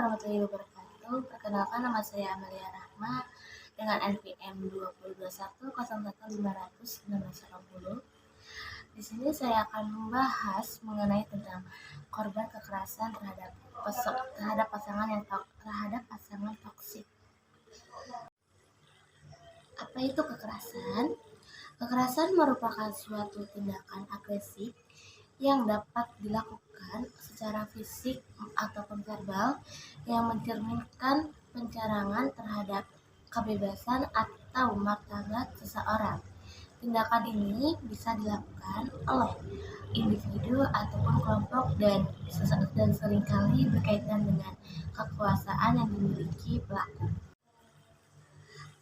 warahmatullahi wabarakatuh. Perkenalkan, nama saya Amelia Rahma dengan NPM 2021011500. Di sini saya akan membahas mengenai tentang korban kekerasan terhadap pasangan toksik. Apa itu kekerasan? Kekerasan merupakan suatu tindakan agresif yang dapat dilakukan secara fisik ataupun verbal yang mencerminkan penyerangan terhadap kebebasan atau martabat seseorang. Tindakan ini bisa dilakukan oleh individu ataupun kelompok dan seringkali berkaitan dengan kekuasaan yang dimiliki pelaku.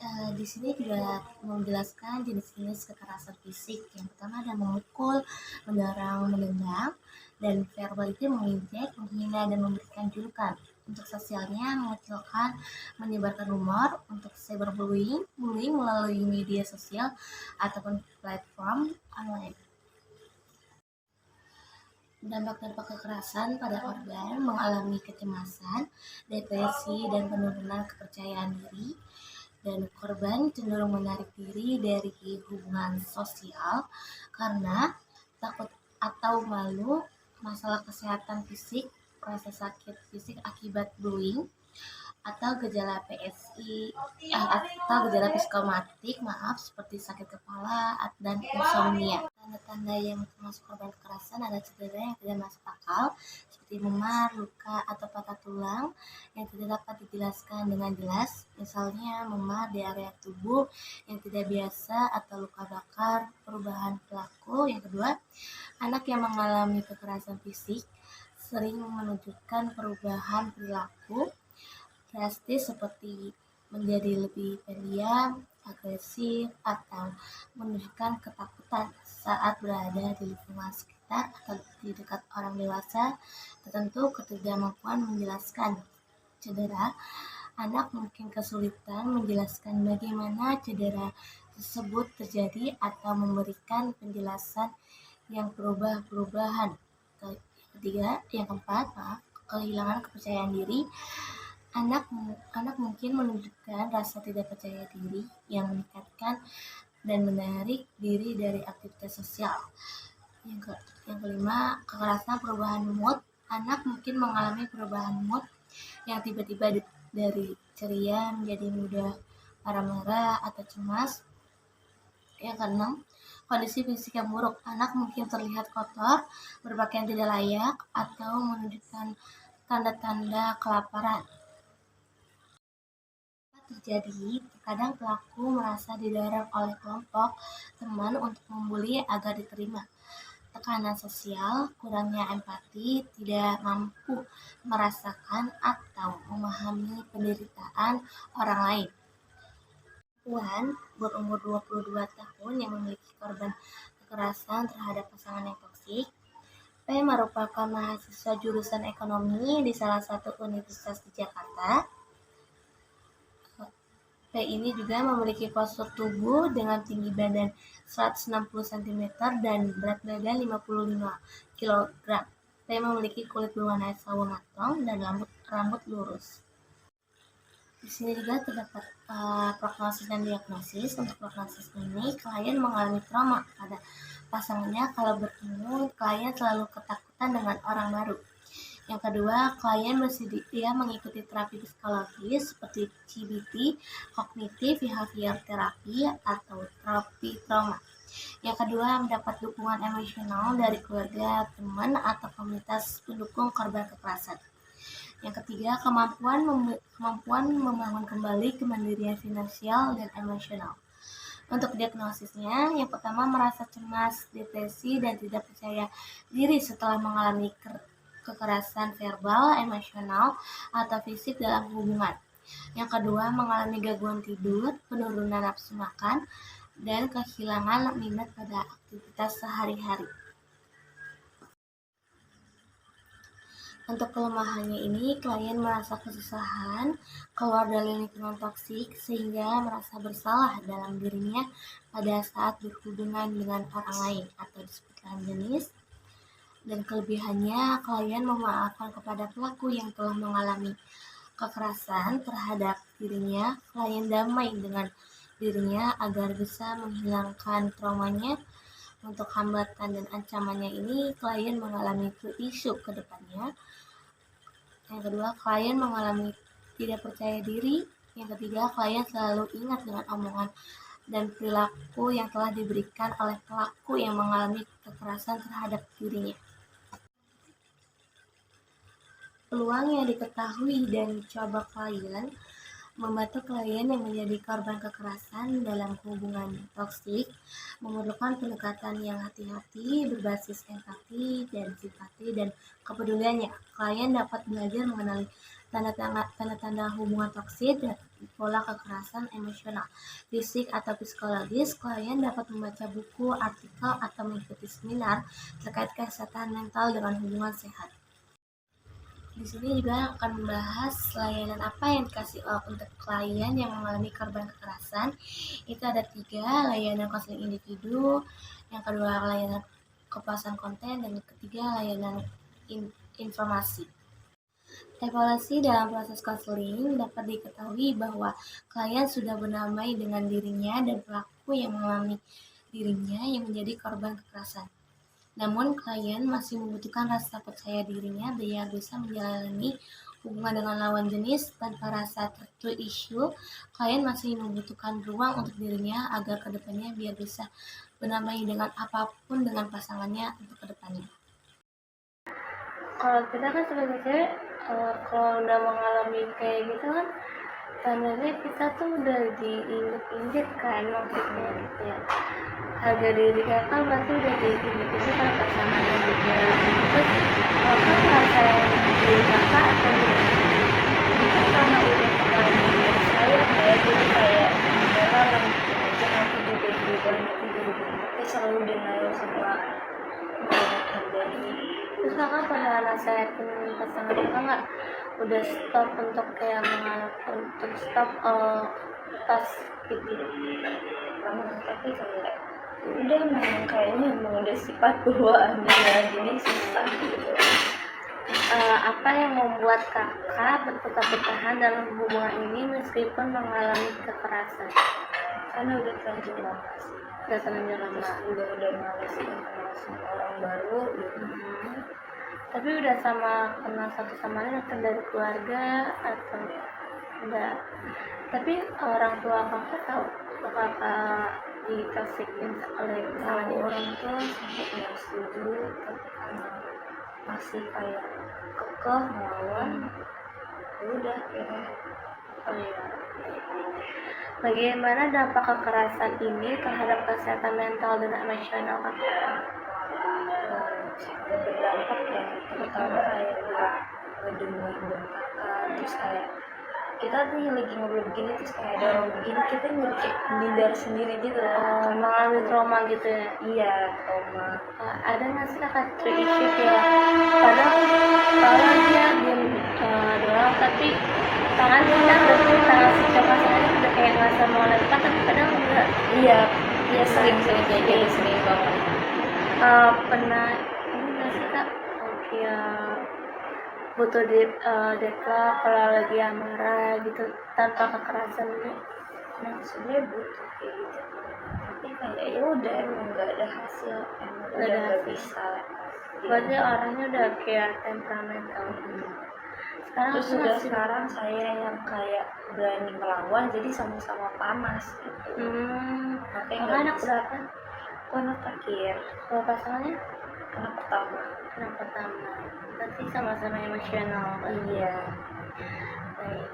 Di sini juga menjelaskan jenis-jenis kekerasan fisik. Yang pertama ada memukul, mendorong, menendang, dan verbal itu menginjek, menghina, dan memberikan julukan. Untuk sosialnya mengecilkan, menyebarkan rumor. Untuk cyberbullying melalui media sosial ataupun platform online. Dampak-dampak kekerasan pada korban mengalami kecemasan, depresi, dan penurunan kepercayaan diri. Dan korban cenderung menarik diri dari hubungan sosial karena takut atau malu, masalah kesehatan fisik, rasa sakit fisik akibat bullying, atau gejala psikomatik, seperti sakit kepala dan insomnia. Tanda-tanda yang termasuk korban kekerasan ada cedera yang tidak masuk akal, seperti memar, luka, atau patah tulang yang tidak dapat dijelaskan dengan jelas, misalnya memar di area tubuh yang tidak biasa atau luka bakar. Perubahan pelaku. Yang kedua, anak yang mengalami kekerasan fisik sering menunjukkan perubahan perilaku drastis seperti menjadi lebih pendiam, agresif, atau menunjukkan ketakutan saat berada di lingkungan sekitar atau di dekat orang dewasa tertentu. Ketidakmampuan menjelaskan cedera. Anak mungkin kesulitan menjelaskan bagaimana cedera tersebut terjadi atau memberikan penjelasan yang perubahan. Yang keempat, kehilangan kepercayaan diri. Anak mungkin menunjukkan rasa tidak percaya diri yang meningkatkan dan menarik diri dari aktivitas sosial. Yang kelima, kekerasan perubahan mood. Anak mungkin mengalami perubahan mood yang tiba-tiba dari ceria menjadi mudah marah-marah atau cemas. Yang keenam, kondisi fisik yang buruk. Anak mungkin terlihat kotor, berpakaian tidak layak, atau menunjukkan tanda-tanda kelaparan. Terjadi, terkadang pelaku merasa didorong oleh kelompok teman untuk membuli agar diterima. Tekanan sosial, kurangnya empati, tidak mampu merasakan atau memahami penderitaan orang lain. Perempuan berumur 22 tahun yang memiliki korban kekerasan terhadap pasangan yang toksik. P merupakan mahasiswa jurusan ekonomi di salah satu universitas di Jakarta. P ini juga memiliki postur tubuh dengan tinggi badan 160 cm dan berat badan 55 kg. P memiliki kulit berwarna sawo matang dan rambut lurus. Di sini juga terdapat prognosis dan diagnosis. Untuk prognosis ini, klien mengalami trauma pada pasangannya. Kalau bertemu, klien selalu ketakutan dengan orang baru. Yang kedua, klien bersedia mengikuti terapi psikologis seperti CBT, Cognitive Behavior Therapy, atau terapi trauma. Yang kedua, mendapat dukungan emosional dari keluarga, teman, atau komunitas pendukung korban kekerasan. Yang ketiga, kemampuan membangun kembali kemandirian finansial dan emosional. Untuk diagnosisnya, yang pertama merasa cemas, depresi, dan tidak percaya diri setelah mengalami kekerasan verbal, emosional, atau fisik dalam hubungan. Yang kedua, mengalami gangguan tidur, penurunan nafsu makan, dan kehilangan minat pada aktivitas sehari-hari. Untuk kelemahannya ini, klien merasa kesusahan keluar dari lingkungan toksik sehingga merasa bersalah dalam dirinya pada saat berhubungan dengan orang lain atau disebut lawan jenis. Dan kelebihannya, klien memaafkan kepada pelaku yang telah mengalami kekerasan terhadap dirinya, klien damai dengan dirinya agar bisa menghilangkan traumanya. Untuk hambatan dan ancamannya ini, klien mengalami isu ke depannya. Yang kedua, klien mengalami tidak percaya diri. Yang ketiga, klien selalu ingat dengan omongan dan perilaku yang telah diberikan oleh pelaku yang mengalami kekerasan terhadap dirinya. Peluang yang diketahui dan coba klien membantu klien yang menjadi korban kekerasan dalam hubungan toksik memerlukan pendekatan yang hati-hati, berbasis empati dan simpati dan kepeduliannya. Klien dapat belajar mengenali tanda-tanda hubungan toksik dan pola kekerasan emosional, fisik atau psikologis. Klien dapat membaca buku, artikel, atau mengikuti seminar terkait kesehatan mental dengan hubungan sehat. Di sini juga akan membahas layanan apa yang dikasih untuk klien yang mengalami korban kekerasan. Itu ada 3, layanan konseling individu, yang kedua layanan kepuasan konten, dan yang ketiga layanan informasi. Evaluasi dalam proses konseling dapat diketahui bahwa klien sudah berdamai dengan dirinya dan pelaku yang mengalami dirinya yang menjadi korban kekerasan. Namun, klien masih membutuhkan rasa percaya dirinya biar bisa menjalani hubungan dengan lawan jenis tanpa rasa isu. Klien masih membutuhkan ruang untuk dirinya agar kedepannya biar bisa berdamai dengan apapun dengan pasangannya untuk kedepannya. Kalau kita kan sebagai cewek, kalau udah mengalami kayak gitu kan, tandanya kita tuh udah diinjek-injek kan, maksudnya gitu ya. Harga diri kakak berarti udah diinjek-injek kan pasangannya juga. Terus kakak ngerasain diri kakak atau itu karena udah terlanjur saya kayak jadi kayak memang jangan aku juga banyak jadi selalu denial sama terjadi. Terus kakak pernah rasain pasangan kakak nggak udah stop untuk kayak untuk stop pas gitu? Tapi kayak udah memang kayaknya emang udah sifat bawaannya ya, jadi susah gitu. Apa yang membuat kakak tetap bertahan dalam hubungan ini meskipun mengalami kekerasan? Karena udah terlanjur lama sih. Udah males sama orang baru gitu. Tapi udah sama kenal satu sama lain atau dari keluarga atau enggak? Tapi orang tua kakak tahu kakak ditosikin oleh orang tua sampai nggak setuju, tapi karena masih kayak kekeh melawan, udah ya. Bagaimana dampak kekerasan ini terhadap kesehatan mental dan emosional kakak? Berdampak ya, terutama kayak ngedengar bentakan, terus kayak kita tuh lagi ngobrol begini terus kayak ada orang begini, kita jadi kayak minder sendiri gitu loh. Mengalami trauma gitu ya? Iya, trauma. Ada nggak sih kakak issue ya? Padahal kalau dia diem doang, tapi tangan kita berarti tangan si pasangannya udah kayak ngerasa mau lempar, tapi kadang enggak. Iya sering kayak gitu, sering banget. Pernah ini nggak sih kak? Kayak butuh deadlock kalau lagi amarah gitu tanpa kekerasan gitu. Nah sebenarnya butuh kayak gitu, tapi kayak ya udah emang nggak ada hasil, emang udah nggak bisa. Berarti orangnya udah kayak temperamental gitu. Terus juga sekarang saya yang kayak berani melawan, jadi sama-sama panas gitu. Makanya anak berapa? Anak terakhir. Kalau pasangannya? Anak pertama. Berarti sama-sama emosional. Iya. Baik.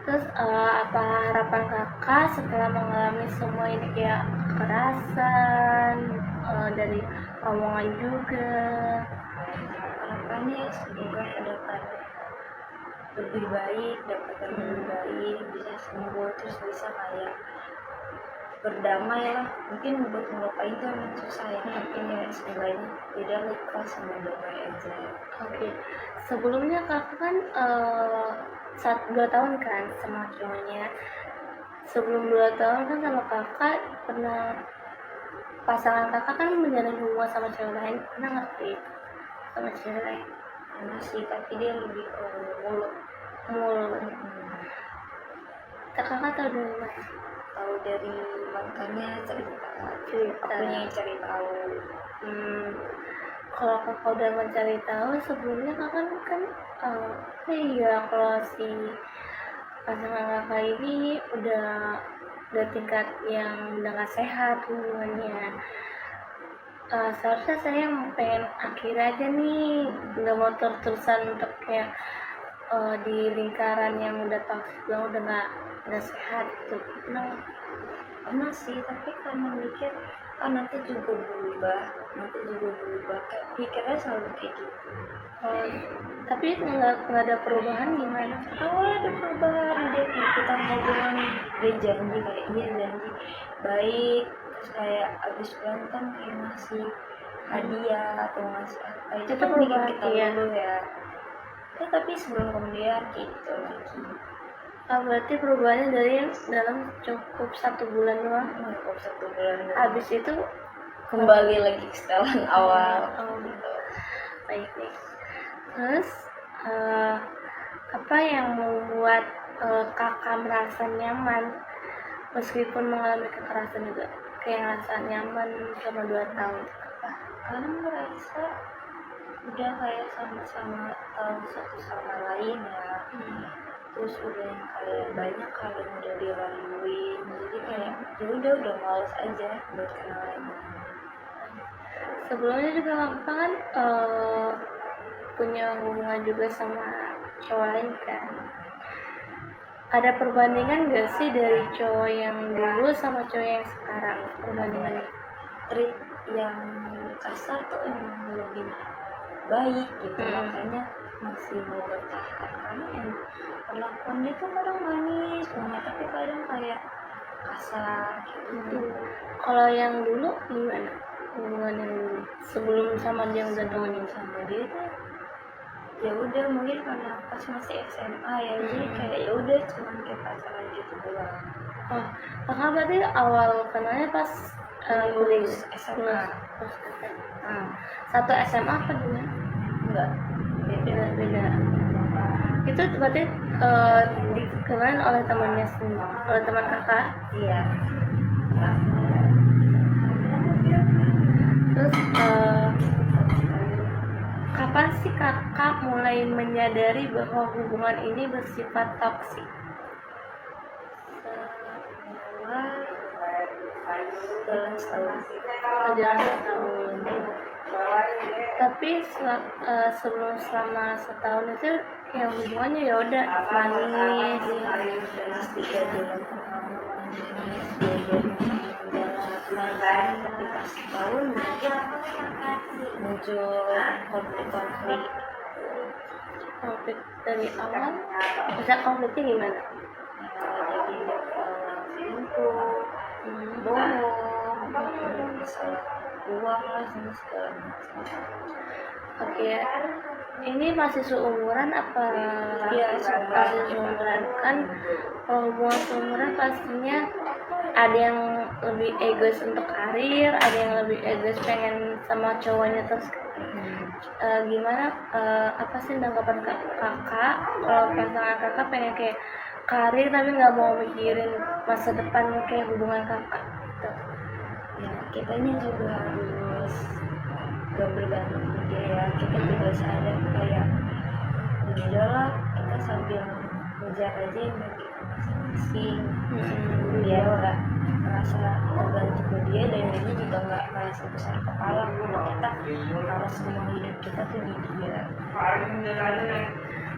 Terus apa harapan kakak setelah mengalami semua ini kayak kekerasan dari omongan juga? Harapannya semoga ke depannya lebih baik, dapat yang lebih baik, bisa sembuh, terus bisa kayak berdamai lah. Mungkin buat ngelupain itu emang susah ya, tapi ya sebenarnya tidak ikhlas sama damai aja. Oke. Sebelumnya kakak kan 2 tahun kan sama cowoknya. Sebelum 2 tahun kan sama kakak pernah pasangan kakak kan menjalin hubungan sama cewek lain, pernah ngerti sama cewek lain? Masih, tapi dia lebih mulut kakak tahu dari mana? Tahu dari mantannya cerita. Cerita. Aku yang cari tahu. Kalau kakak udah mencari tahu sebelumnya kakak kan iya kalau si pasangan kakak ini udah tingkat yang udah gak sehat hubungannya. Seharusnya saya pengen akhir aja nih, nggak mau terus-terusan untuk kayak di lingkaran yang udah toxic, udah nggak sehat gitu. Pernah sih, tapi karena mikir nanti juga berubah, kayak pikirnya selalu kayak gitu. Tapi nggak ada perubahan gimana? Ada perubahan, dia kita ngobrol, dia janji kayak janji baik, terus kayak abis berantem kayak ngasih hadiah atau ngasih apa itu kan bikin kita dulu ya. Tapi sebelum kemudian gitu lagi. Berarti perubahannya dari dalam cukup 1 bulan doang? Cukup 1 bulan. Habis itu kembali lagi ke setelan awal. Gitu. Baik. Terus apa yang membuat kakak merasa nyaman meskipun mengalami kekerasan juga, kayak ngerasa nyaman selama 2 tahun? Karena merasa udah kayak sama-sama tahu satu sama lain ya. Terus udah yang kayak banyak hal yang udah dilaluin, jadi kayak ya udah males aja buat kenalan. Sebelumnya juga kakak kan punya hubungan juga sama cowok lain kan. Ada perbandingan gak sih dari cowok yang dulu sama cowok yang sekarang? Perbandingannya treat yang kasar tuh emang lebih baik gitu. Makanya masih mau bertahan karena yang perlakuannya tuh kadang manis banget tapi kadang kayak kasar gitu. Kalau yang dulu gimana hubungan yang dulu sebelum sama dia udah temenin sama dia tuh ya udah, mungkin karena pas masih SMA ya, jadi kayak ya udah cuman kayak pacaran gitu doang. Kakak berarti awal kenalnya pas lulus SMA. Satu SMA apa gimana? Enggak, beda. Itu berarti dikenalin oleh temannya sendiri, oleh teman kakak? Iya. Terus kapan sih kakak mulai menyadari bahwa hubungan ini bersifat toksik? Dalam setahun. Tapi sebelum selama setahun itu yang hubungannya ya udah manis. Tapi pas setahun mungkin muncul konflik dari awal. Bisa konfliknya gimana? Jadi bohong, masalah uang lah, segala macam. Oke, ini masih seumuran apa? Iya, masih seumuran kan. Kalau hubungan seumuran pastinya ada yang lebih egois untuk karir, ada yang lebih egois pengen sama cowoknya terus. Gimana apa sih tanggapan kakak kalau pasangan kakak pengen kayak karir tapi nggak mau mikirin masa depan kayak hubungan kakak gitu? Ya kitanya juga harus gak bergantung dia ya, kita juga sadar kayak udahlah kita sambil ngejar aja yang kita masing-masing. Dia nggak merasa tergantung ke dia dan dia juga nggak merasa besar kepala kalau kita harus semua hidup kita tuh di dia.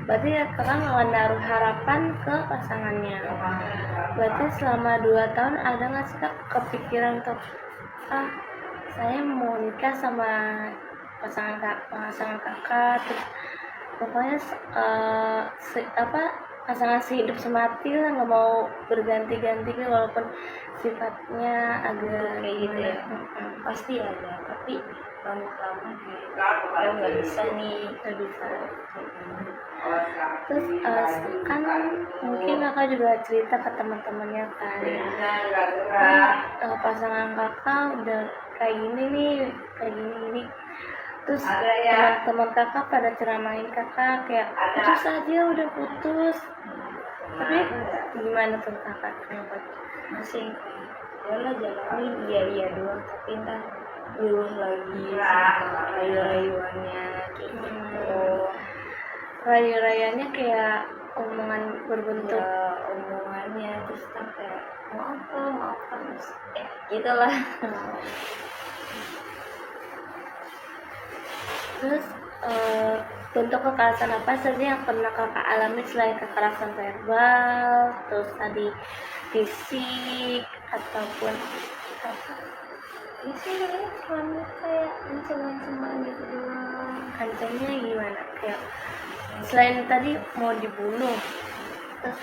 Berarti ya kakak nggak naruh harapan ke pasangannya. Berarti selama 2 tahun ada nggak sih kak kepikiran untuk saya mau nikah sama pasangan kakak, terus pokoknya pasangan sehidup semati lah, nggak mau berganti-ganti walaupun sifatnya agak kayak gitu ya. Pasti ada, tapi lama-lama kalau nggak bisa nih, nggak bisa. Terus kan mungkin kakak juga cerita ke teman-temannya kan, pasangan kakak udah kayak gini nih, kayak gini. Terus teman-teman kakak pada ceramahin kakak kayak putus aja, udah putus. Tapi gimana tuh kakak kenapa? masih yalah jalanin iya doang, tapi ntar luluh lagi sama rayu-rayuannya kayak gitu. Raya-rayanya kayak omongan berbentuk Ya omongannya terus ntar kayak mau apa terus gitulah. terus bentuk kekerasan apa saja yang pernah kakak alami selain kekerasan verbal, terus tadi fisik ataupun apa? Ini sih cuma kayak ancaman-ancaman gitu doang. Ancamannya gimana? Kayak selain tadi mau dibunuh, terus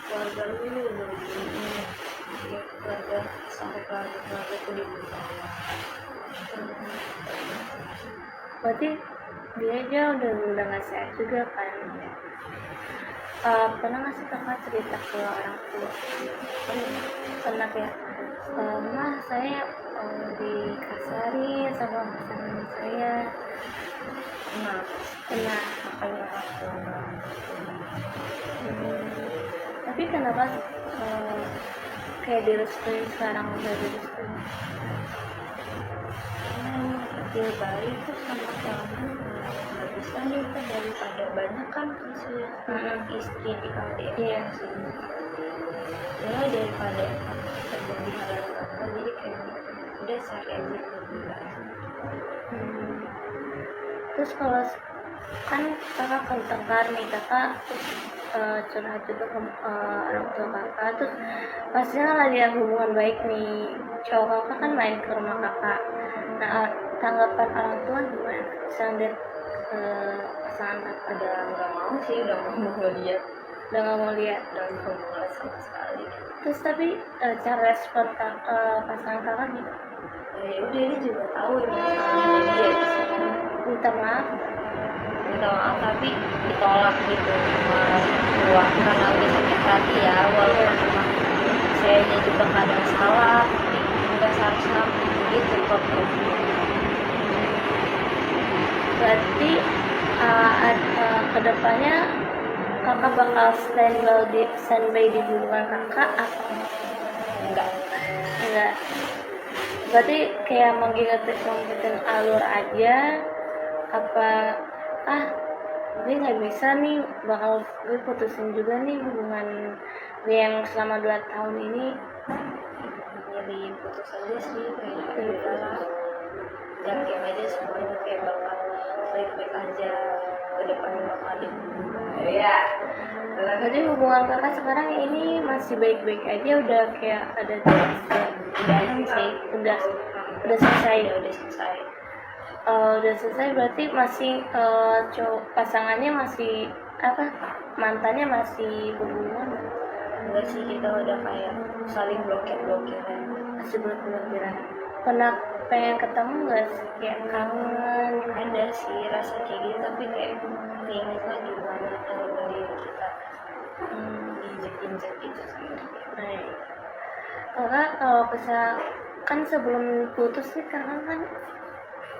Keluarga lu udah begini ya, keluarga sampai keluarga tuh dibunuh. berarti dia aja udah nggak sehat juga kan? Pernah nggak sih kakak cerita ke orang tua? Pernah kayak mah saya dikasarin sama pasangan saya. Pernah. Makanya aku Tapi kenapa kayak direstuin sekarang udah direstuin? dia baik tuh sama kamu nggak bisa nih kan daripada banyak kan kasusnya istri di KDR Iya. ya daripada terjadi hal yang apa jadi kayak udah cari aja berguna. Terus kalau kan kakak kontakar nih kakak curhat juga ke orang tua kakak, terus pastinya lagi ada hubungan baik nih cowok kakak kan main ke rumah kakak. Nah tanggapan orang tua gimana? Misalnya pasangan kakak Ada nggak mau sih udah mau lihat udah nggak mau lihat. udah nggak mau lihat sama sekali. Terus tapi cara respon pasangan kakak gitu, Ya udah dia juga tahu ini salahnya dia di sini. minta maaf tapi ditolak gitu sama tua karena udah sakit hati ya walaupun memang saya juga kadang salah tapi nggak seharusnya gitu kok. berarti kedepannya kakak bakal standby di hubungan kakak atau Enggak berarti kayak mengikutin alur aja apa gue nggak bisa nih bakal gue putusin juga nih hubungan gue yang selama 2 tahun ini. milih putus aja sih kayak udahlah yakin aja semuanya kayak bakal baik-baik aja ke depannya bakal ada. Berarti hubungan kakak sekarang ini masih baik-baik aja, udah kayak ada Udah sih udah selesai. udah selesai. Udah selesai berarti masih pasangannya masih mantannya masih berhubungan? Enggak sih kita udah kayak saling blokiran. Masih berhubungan. Pernah pengen ketemu nggak sih kayak kangen? Ada sih rasa kayak gitu tapi kayak keinget lagi gimana kalau diri kita diinjek-injek gitu sih. Baik. Kakak kalau kan sebelum putus nih kakak kan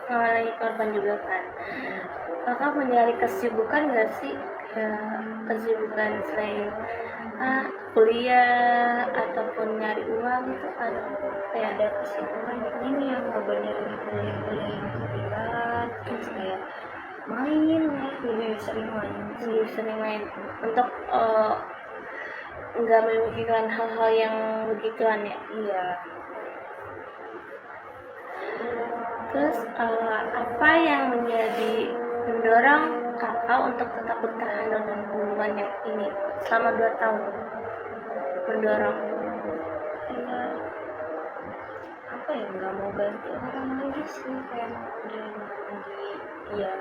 mengalami korban juga kan. Kakak mencari kesibukan nggak sih? Kesibukan selain kuliah ataupun nyari uang gitu kan? Kayak ada kesibukan ini yang ngebenerin kuliah yang ketinggalan terus kayak main ya lebih sering main untuk nggak memikirkan hal-hal yang begituan ya. iya. Terus apa yang mendorong kakak untuk tetap bertahan dalam hubungan yang ini selama 2 tahun? Mendorong Kayak apa ya nggak mau ganti orang lagi sih kayak udah lagi ya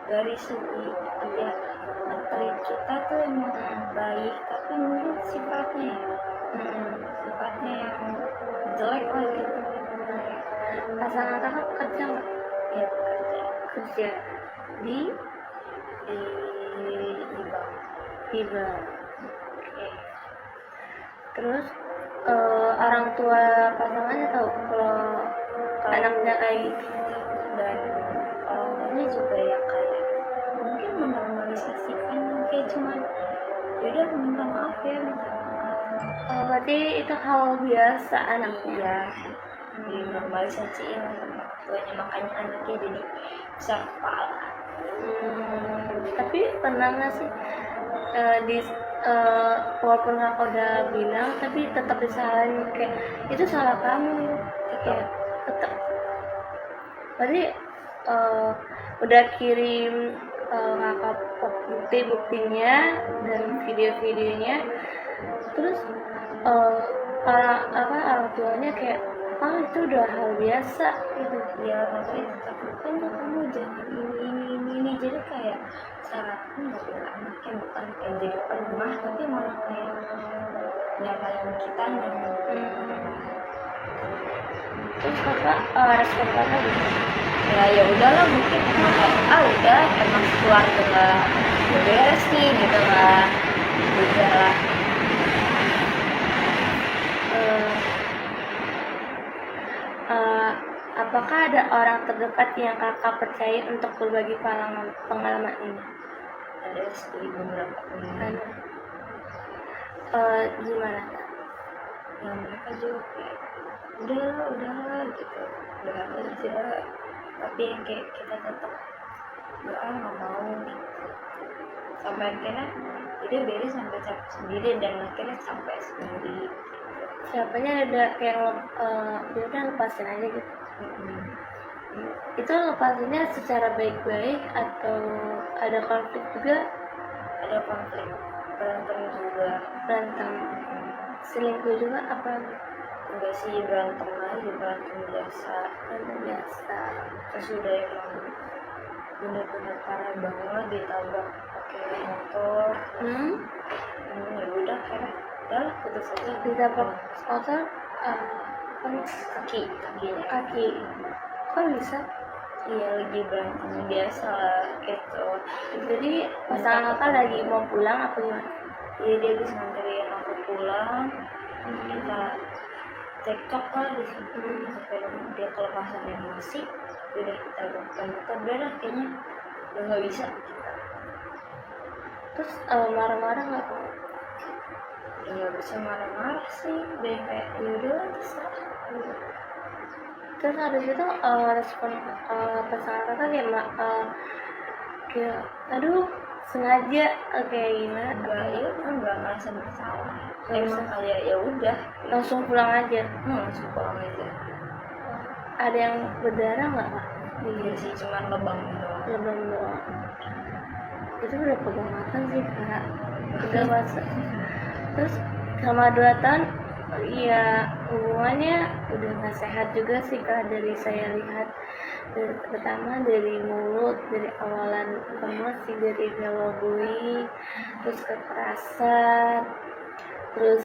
dari segi dia nge-treat kita tuh emang baik tapi mungkin sifatnya yang jelek lah gitu. pasangan kakak kerja nggak? Ya Kerja di bank. bank. Oke. Terus orang tua pasangannya tahu kalau anaknya kayak gitu? Dan orang tuanya juga ya kayak mungkin menormalisasikan kayak cuman yaudah minta maaf ya, minta maaf. Berarti itu hal biasa anaknya. Iya, dinormalisasiin sama orang tuanya, makanya anaknya jadi besar kepala. Tapi pernah nggak sih di walaupun kakak udah bilang tapi tetap disalahin kayak itu salah kamu ya tetap. Berarti udah kirim kakak buktinya dan video-videonya, terus orang tuanya kayak itu udah hal biasa gitu. Ya makanya kan kamu jangan ini jadi kayak syaratnya nggak boleh anaknya bukan kayak jadi pelemah tapi malah kayak nyalain kita Terus kakak respon kakak gitu. Ya udahlah, mungkin emang kayak udah emang keluarga nggak beres nih gitu kan, udahlah. Apakah ada orang terdekat yang kakak percaya untuk berbagi pengalaman ini? Ada sih beberapa teman Ada. Gimana? yang mereka juga kayak udahlah gitu, udah aja, tapi yang kayak kita tetap nggak mau gitu. Sampai akhirnya dia beres sampai capek sendiri dan akhirnya sampai sendiri. Siapanya ada kayak dia udah lepasin aja gitu. Itu lepasinnya secara baik-baik atau ada konflik juga? Ada konflik, berantem juga. Berantem, selingkuh juga apa? Enggak sih, berantem aja, berantem biasa. Berantem biasa. Terus udah emang bener-bener parah banget, ditabrak pakai motor. Ya udah akhirnya udah putus aja. Ditabrak motor kaki. Kok bisa? Iya, lagi berantem biasa lah gitu. Jadi pasangan kakak lagi mau pulang apa gimana? Iya, dia bisa nganterin aku pulang, kita cekcok lah di situ sampai dia kelepasan emosi. Udah kita bukan udah kayaknya udah nggak bisa. Terus marah-marah nggak? Ya nggak bisa marah-marah sih, udah kayak yaudah terserah. Terus habis itu respon pasangan kakak kayak aduh sengaja kayak gimana? Enggak merasa bersalah. Emang kayak ya udah Langsung pulang aja. langsung pulang aja. Ada yang berdarah nggak kak? Iya sih, cuman lebam doang. Lebam doang. Itu udah kebangatan sih kak. Udah masa. Terus selama 2 tahun ya hubungannya udah nggak sehat juga sih kak, dari saya lihat. Pertama dari mulut, dari awalan emosi, dari melobui, terus kekerasan, terus